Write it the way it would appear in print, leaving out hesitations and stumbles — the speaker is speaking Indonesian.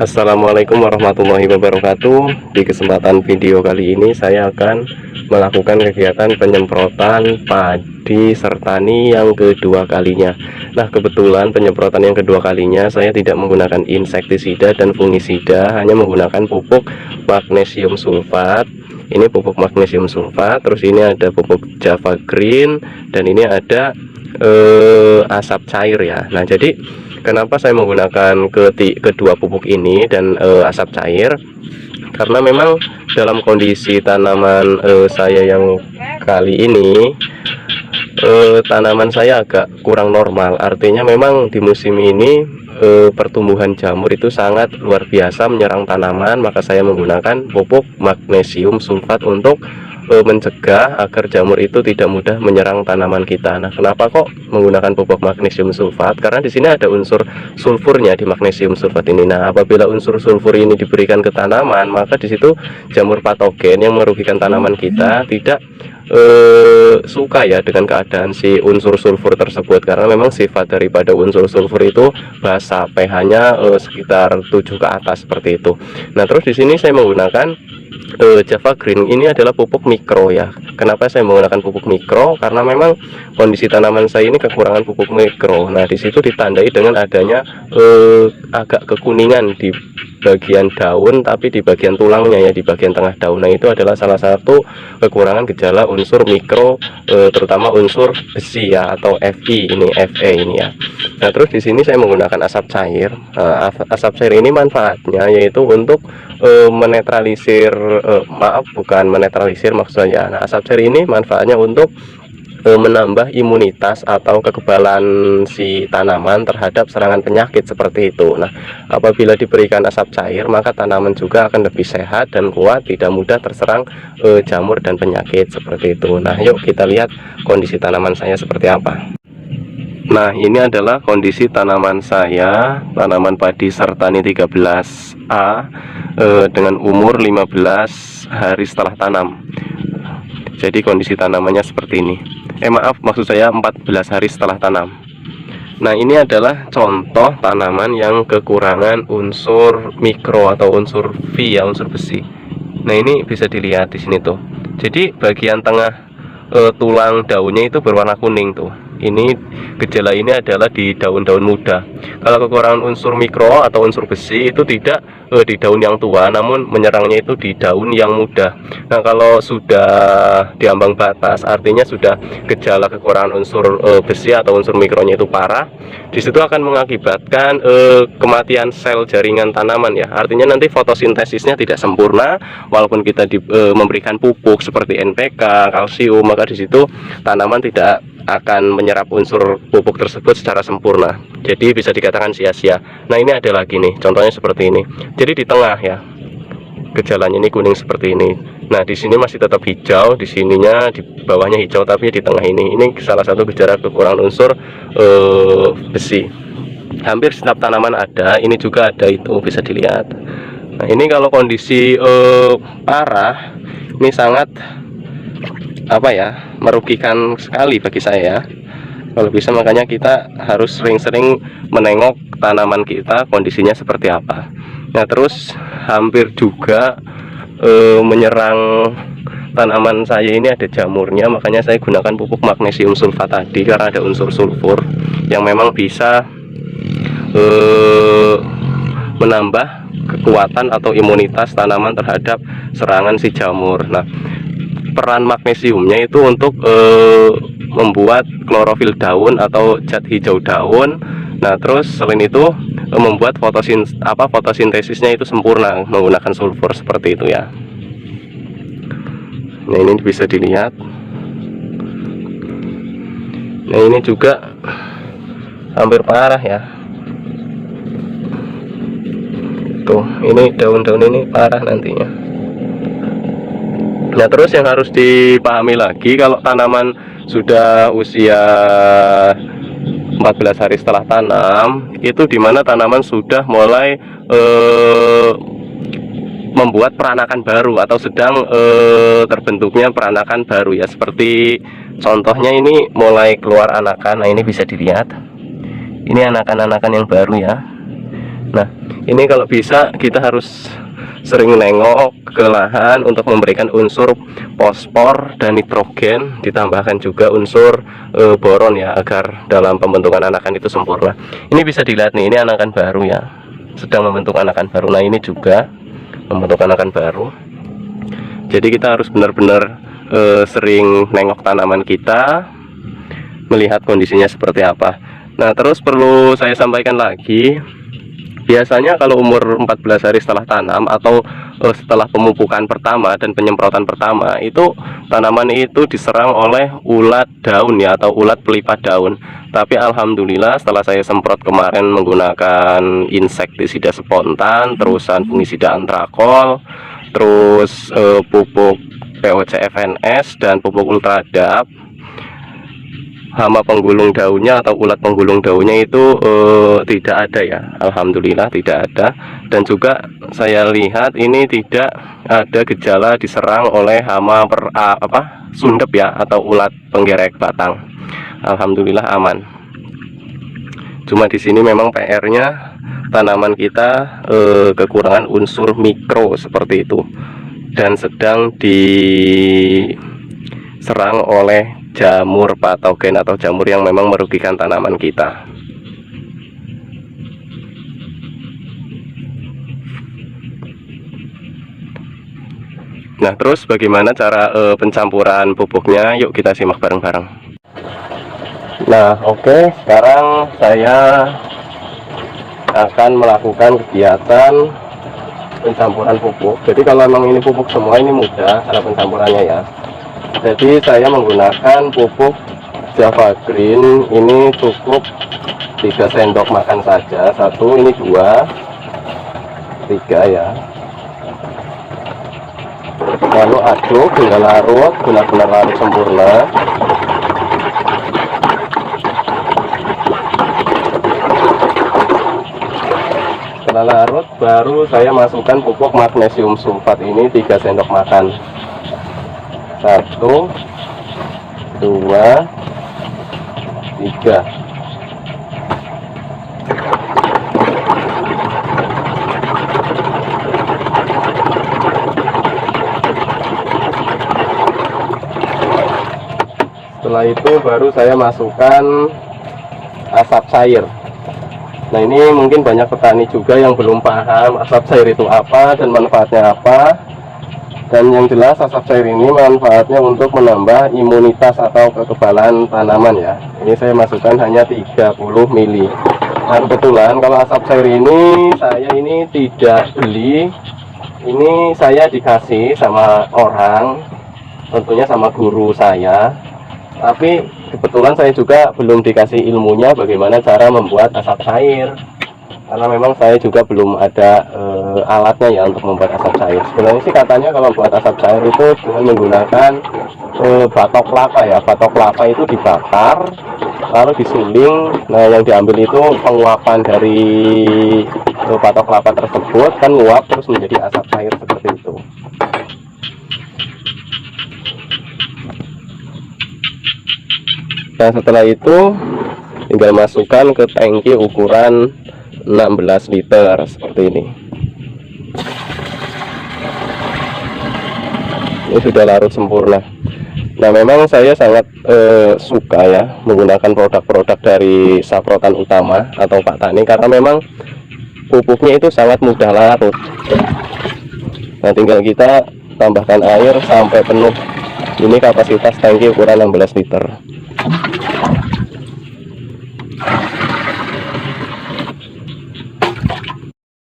Assalamualaikum warahmatullahi wabarakatuh. Di kesempatan video kali ini saya akan melakukan kegiatan penyemprotan padi sertani yang kedua kalinya. Nah, kebetulan penyemprotan yang kedua kalinya saya tidak menggunakan insektisida dan fungisida, hanya menggunakan pupuk magnesium sulfat. Ini pupuk magnesium sulfat, terus ini ada pupuk Java Green, dan ini ada asap cair ya. Nah, jadi kenapa saya menggunakan kedua pupuk ini dan asap cair? Karena memang dalam kondisi tanaman saya yang kali ini, tanaman saya agak kurang normal. Artinya memang di musim ini pertumbuhan jamur itu sangat luar biasa menyerang tanaman. Maka saya menggunakan pupuk magnesium sulfat untuk mencegah agar jamur itu tidak mudah menyerang tanaman kita. Nah, kenapa kok menggunakan pupuk magnesium sulfat? Karena di sini ada unsur sulfurnya di magnesium sulfat ini. Nah, apabila unsur sulfur ini diberikan ke tanaman, maka di situ jamur patogen yang merugikan tanaman kita tidak suka ya dengan keadaan si unsur sulfur tersebut, karena memang sifat daripada unsur sulfur itu basa, pH-nya sekitar 7 ke atas seperti itu. Nah, terus di sini saya menggunakan Java Green. Ini adalah pupuk mikro ya. Kenapa saya menggunakan pupuk mikro? Karena memang kondisi tanaman saya ini kekurangan pupuk mikro. Nah, di situ ditandai dengan adanya agak kekuningan di bagian daun, tapi di bagian tulangnya ya, di bagian tengah daun. Nah, itu adalah salah satu kekurangan gejala unsur mikro, terutama unsur besi ya, atau Fe ini, ini ya. Nah, terus di sini saya menggunakan asap cair. Asap cair ini manfaatnya yaitu untuk menetralisir, bukan menetralisir maksudnya. Nah, asap cair ini manfaatnya untuk menambah imunitas atau kekebalan si tanaman terhadap serangan penyakit seperti itu. Nah, apabila diberikan asap cair, maka tanaman juga akan lebih sehat dan kuat, tidak mudah terserang jamur dan penyakit seperti itu. Nah, yuk kita lihat kondisi tanaman saya seperti apa. Nah, ini adalah kondisi tanaman saya, tanaman padi sertani 13A dengan umur 15 hari setelah tanam. Jadi kondisi tanamannya seperti ini. Maaf, maksud saya 14 hari setelah tanam. Nah, ini adalah contoh tanaman yang kekurangan unsur mikro atau unsur V ya, unsur besi. Nah, ini bisa dilihat di sini tuh. Jadi bagian tengah tulang daunnya itu berwarna kuning tuh. Ini gejala ini adalah di daun-daun muda. Kalau kekurangan unsur mikro atau unsur besi itu tidak di daun yang tua, namun menyerangnya itu di daun yang muda. Nah, kalau sudah di ambang batas, artinya sudah gejala kekurangan unsur besi atau unsur mikronya itu parah. Di situ akan mengakibatkan kematian sel jaringan tanaman ya. Artinya nanti fotosintesisnya tidak sempurna, walaupun kita memberikan pupuk seperti NPK, kalsium, maka di situ tanaman tidak akan menyerap unsur pupuk tersebut secara sempurna. Jadi bisa dikatakan sia-sia. Nah, ini ada lagi nih, contohnya seperti ini. Jadi di tengah ya, gejalanya ini kuning seperti ini. Nah, di sini masih tetap hijau, di sininya di bawahnya hijau, tapi di tengah ini salah satu gejala kekurangan unsur besi. Hampir setiap tanaman ada, ini juga ada, itu bisa dilihat. Nah, ini kalau kondisi parah, ini sangat merugikan sekali bagi saya. Kalau bisa, makanya kita harus sering-sering menengok tanaman kita kondisinya seperti apa. Nah, terus hampir juga menyerang tanaman saya ini ada jamurnya, makanya saya gunakan pupuk magnesium sulfat tadi, karena ada unsur sulfur yang memang bisa menambah kekuatan atau imunitas tanaman terhadap serangan si jamur. Nah, peran magnesiumnya itu untuk membuat klorofil daun atau zat hijau daun. Nah, terus selain itu membuat fotosintesisnya itu sempurna menggunakan sulfur seperti itu ya. Nah, ini bisa dilihat. Nah, ini juga hampir parah ya. Tuh, ini daun-daun ini parah nantinya. Nah, terus yang harus dipahami lagi, kalau tanaman sudah usia 14 hari setelah tanam, itu dimana tanaman sudah mulai membuat peranakan baru atau sedang terbentuknya peranakan baru ya. Seperti contohnya ini mulai keluar anakan. Nah, ini bisa dilihat, ini anakan-anakan yang baru ya. Nah, ini kalau bisa kita harus sering nengok ke lahan untuk memberikan unsur fosfor dan nitrogen, ditambahkan juga unsur boron ya, agar dalam pembentukan anakan itu sempurna. Ini bisa dilihat nih, ini anakan baru ya, sedang membentuk anakan baru. Nah, ini juga membentuk anakan baru. Jadi kita harus benar-benar sering nengok tanaman kita, melihat kondisinya seperti apa. Nah, terus perlu saya sampaikan lagi, biasanya kalau umur 14 hari setelah tanam atau setelah pemupukan pertama dan penyemprotan pertama, itu tanaman itu diserang oleh ulat daun ya, atau ulat pelipat daun. Tapi alhamdulillah setelah saya semprot kemarin menggunakan insektisida spontan, terusan fungisida antrakol, terus pupuk POC FNS dan pupuk ultradap, hama penggulung daunnya atau ulat penggulung daunnya itu tidak ada ya, alhamdulillah tidak ada. Dan juga saya lihat ini tidak ada gejala diserang oleh hama sundep ya, atau ulat penggerek batang. Alhamdulillah aman. Cuma di sini memang PR-nya tanaman kita kekurangan unsur mikro seperti itu, dan sedang diserang oleh jamur patogen atau jamur yang memang merugikan tanaman kita. Nah, terus bagaimana cara pencampuran pupuknya? Yuk kita simak bareng-bareng. Nah, oke, sekarang saya akan melakukan kegiatan pencampuran pupuk. Jadi kalau memang ini pupuk semua, ini mudah cara pencampurannya ya. Jadi saya menggunakan pupuk Java Green, ini cukup 3 sendok makan saja, 1, ini 2, 3 ya. Lalu aduk hingga larut, benar-benar larut sempurna. Setelah larut, baru saya masukkan pupuk magnesium sulfat, ini 3 sendok makan. 1, 2, 3. Setelah itu baru saya masukkan asap cair. Nah, ini mungkin banyak petani juga yang belum paham asap cair itu apa dan manfaatnya apa. Dan yang jelas asap cair ini manfaatnya untuk menambah imunitas atau kekebalan tanaman ya. Ini saya masukkan hanya 30 ml. Nah, kebetulan kalau asap cair ini saya ini tidak beli. Ini saya dikasih sama orang, tentunya sama guru saya. Tapi kebetulan saya juga belum dikasih ilmunya bagaimana cara membuat asap cair. Karena memang saya juga belum ada alatnya ya untuk membuat asap cair. Sebenarnya sih katanya kalau buat asap cair itu dengan menggunakan batok kelapa ya. Batok kelapa itu dibakar lalu disuling. Nah, yang diambil itu penguapan dari batok kelapa tersebut, kan nguap terus menjadi asap cair seperti itu. Nah, setelah itu tinggal masukkan ke tangki ukuran 16 liter seperti ini. Ini sudah larut sempurna. Nah, memang saya sangat suka ya menggunakan produk-produk dari Saprotan Utama atau Pak Tani, karena memang pupuknya itu sangat mudah larut. Nah, tinggal kita tambahkan air sampai penuh. Ini kapasitas tangki ukuran 16 liter.